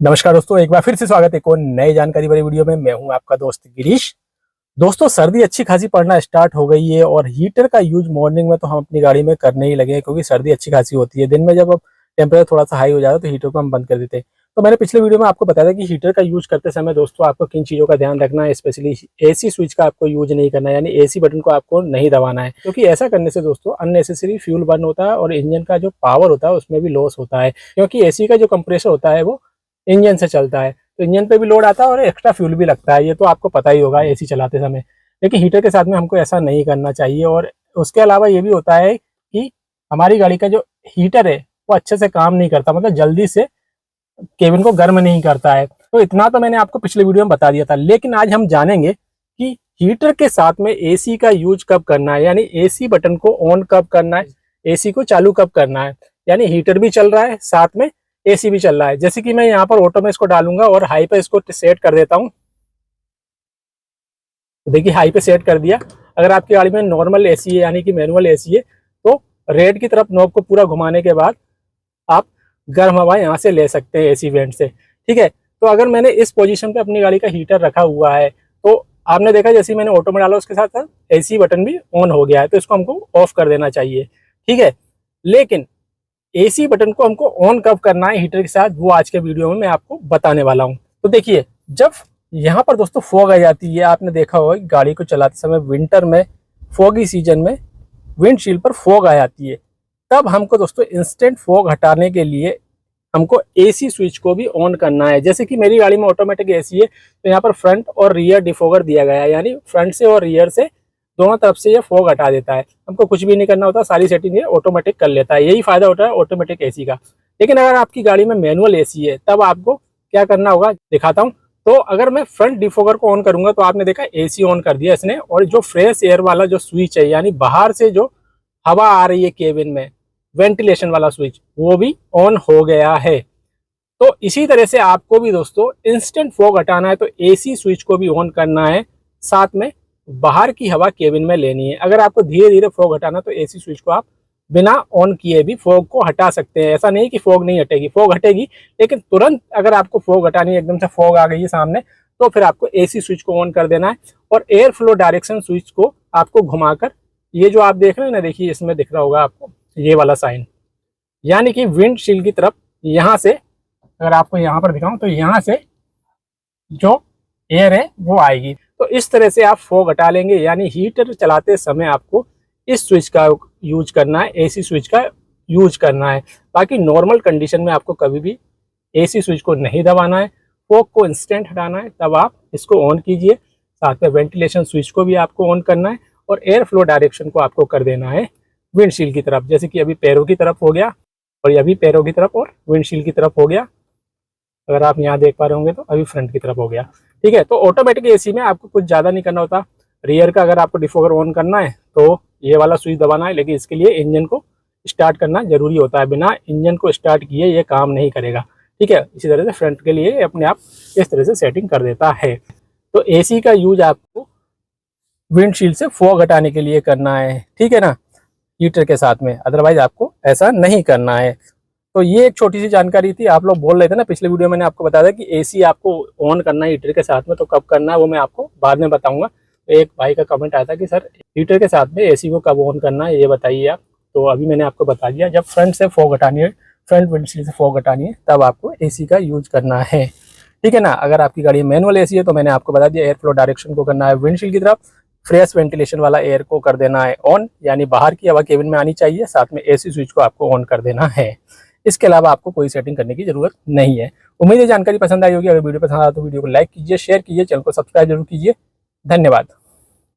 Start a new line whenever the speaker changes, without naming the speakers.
नमस्कार दोस्तों, एक बार फिर से स्वागत है एक और नई जानकारी वाली वीडियो में। मैं हूं आपका दोस्त गिरीश। दोस्तों, सर्दी अच्छी खासी पड़ना स्टार्ट हो गई है और हीटर का यूज मॉर्निंग में तो हम अपनी गाड़ी में करने ही लगे हैं, क्योंकि सर्दी अच्छी खासी होती है। दिन में जब टेम्परेचर थोड़ा सा हाई हो जाता है तो हीटर को हम बंद कर देते हैं। तो मैंने पिछले वीडियो में आपको बताया था कि हीटर का यूज करते समय दोस्तों आपको किन चीज़ों का ध्यान रखना है। स्पेशली एसी स्विच का आपको यूज नहीं करना है, यानी एसी बटन को आपको नहीं दबाना है, क्योंकि ऐसा करने से दोस्तों अननेसेसरी फ्यूल बर्न होता है और इंजन का जो पावर होता है उसमें भी लॉस होता है। क्योंकि एसी का जो कंप्रेसर होता है वो इंजन से चलता है, तो इंजन पे भी लोड आता है और एक्स्ट्रा फ्यूल भी लगता है। ये तो आपको पता ही होगा एसी चलाते समय। लेकिन हीटर के साथ में हमको ऐसा नहीं करना चाहिए। और उसके अलावा ये भी होता है कि हमारी गाड़ी का जो हीटर है वो अच्छे से काम नहीं करता, मतलब जल्दी से केबिन को गर्म नहीं करता है। तो इतना तो मैंने आपको पिछले वीडियो में बता दिया था, लेकिन आज हम जानेंगे कि हीटर के साथ में एसी का यूज कब करना है, यानी एसी बटन को ऑन कब करना है, एसी को चालू कब करना है। यानी हीटर भी चल रहा है, साथ में एसी भी चल रहा है। जैसे कि मैं यहाँ पर ऑटो में इसको डालूंगा और हाई पे इसको सेट कर देता हूँ। तो देखिए हाई पे सेट कर दिया। अगर आपकी गाड़ी में नॉर्मल एसी है यानी कि मैनुअल एसी है तो रेड की तरफ नॉब को पूरा घुमाने के बाद आप गर्म हवा यहाँ से ले सकते हैं एसी वेंट से। ठीक है, तो अगर मैंने इस पोजीशन पे अपनी गाड़ी का हीटर रखा हुआ है तो आपने देखा जैसे मैंने ऑटो में डाला उसके साथ साथ एसी बटन भी ऑन हो गया है, तो इसको हमको ऑफ कर देना चाहिए। ठीक है, लेकिन एसी बटन को हमको ऑन कब करना है हीटर के साथ, वो आज के वीडियो में मैं आपको बताने वाला हूँ। तो देखिए, जब यहाँ पर दोस्तों फॉग आ जाती है, आपने देखा होगा गाड़ी को चलाते समय विंटर में फॉगी सीजन में विंडशील्ड पर फॉग आ जाती है, तब हमको दोस्तों इंस्टेंट फॉग हटाने के लिए हमको एसी स्विच को भी ऑन करना है। जैसे कि मेरी गाड़ी में ऑटोमेटिक एसी है, तो यहाँ पर फ्रंट और रियर डिफॉगर दिया गया है, यानी फ्रंट से और रियर से दोनों तरफ से ये फॉग हटा देता है। हमको कुछ भी नहीं करना होता, सारी सेटिंग ये ऑटोमेटिक कर लेता है। यही फायदा होता है ऑटोमेटिक एसी का। लेकिन अगर आपकी गाड़ी में मैनुअल एसी है तब आपको क्या करना होगा दिखाता हूँ। तो अगर मैं फ्रंट डिफॉगर को ऑन करूंगा तो आपने देखा एसी ऑन कर दिया इसने, और जो फ्रेश एयर वाला जो स्विच है, यानी बाहर से जो हवा आ रही है केबिन में, वेंटिलेशन वाला स्विच, वो भी ऑन हो गया है। तो इसी तरह से आपको भी दोस्तों इंस्टेंट फॉग हटाना है तो एसी स्विच को भी ऑन करना है, साथ में बाहर की हवा केबिन में लेनी है। अगर आपको धीरे धीरे फॉग हटाना तो एसी स्विच को आप बिना ऑन किए भी फॉग को हटा सकते हैं। ऐसा नहीं कि फॉग नहीं हटेगी, फॉग हटेगी, लेकिन तुरंत अगर आपको फॉग हटानी है, एकदम से फॉग आ गई है सामने, तो फिर आपको एसी स्विच को ऑन कर देना है और एयर फ्लो डायरेक्शन स्विच को आपको घुमाकर, ये जो आप देख रहे हैं ना, देखिए इसमें दिख रहा होगा आपको ये वाला साइन, यानी कि विंडशील्ड की तरफ यहाँ से, अगर आपको यहाँ पर दिखाऊं तो यहाँ से जो एयर है वो आएगी। तो इस तरह से आप फॉग हटा लेंगे। यानी हीटर चलाते समय आपको इस स्विच का यूज करना है, एसी स्विच का यूज करना है। बाकी नॉर्मल कंडीशन में आपको कभी भी एसी स्विच को नहीं दबाना है, फॉग को इंस्टेंट हटाना है, तब आप इसको ऑन कीजिए। साथ में वेंटिलेशन स्विच को भी आपको ऑन करना है और एयर फ्लो डायरेक्शन को आपको कर देना है विंडशील्ड की तरफ। जैसे कि अभी पैरों की तरफ हो गया और अभी पैरों की तरफ और विंडशील्ड की तरफ हो गया। अगर आप यहाँ देख पा रहे होंगे तो अभी फ्रंट की तरफ हो गया। ठीक है, तो ऑटोमेटिक एसी में आपको कुछ ज़्यादा नहीं करना होता। रियर का अगर आपको डिफॉगर ऑन करना है तो ये वाला स्विच दबाना है, लेकिन इसके लिए इंजन को स्टार्ट करना जरूरी होता है। बिना इंजन को स्टार्ट किए ये काम नहीं करेगा। ठीक है, इसी तरह से फ्रंट के लिए अपने आप इस तरह से सेटिंग कर देता है। तो एसी का यूज आपको विंडशील्ड से फॉग हटाने के लिए करना है, ठीक है ना, हीटर के साथ में। अदरवाइज आपको ऐसा नहीं करना है। तो ये एक छोटी सी जानकारी थी। आप लोग बोल रहे थे ना पिछले वीडियो में, मैंने आपको बताया था कि एसी आपको ऑन करना है हीटर के साथ में, तो कब करना है वो मैं आपको बाद में बताऊंगा। तो एक भाई का कमेंट आया था कि सर हीटर के साथ में एसी को कब ऑन करना है ये बताइए आप। तो अभी मैंने आपको बता दिया, जब फ्रंट से फॉग हटानी है, फ्रंट विंडशील्ड से फॉग हटानी है, तब आपको एसी का यूज करना है। ठीक है ना। अगर आपकी गाड़ी मैनुअल एसी है तो मैंने आपको बता दिया, एयर फ्लो डायरेक्शन को करना है विंडशील्ड की तरफ, फ्रेश वेंटिलेशन वाला एयर को कर देना है ऑन, यानी बाहर की हवा केबिन में आनी चाहिए। साथ में एसी स्विच को आपको ऑन कर देना है। इसके अलावा आपको कोई सेटिंग करने की जरूरत नहीं है। उम्मीद है जानकारी पसंद आई होगी। अगर वीडियो पसंद आया तो वीडियो को लाइक कीजिए, शेयर कीजिए, चैनल को सब्सक्राइब जरूर कीजिए। धन्यवाद।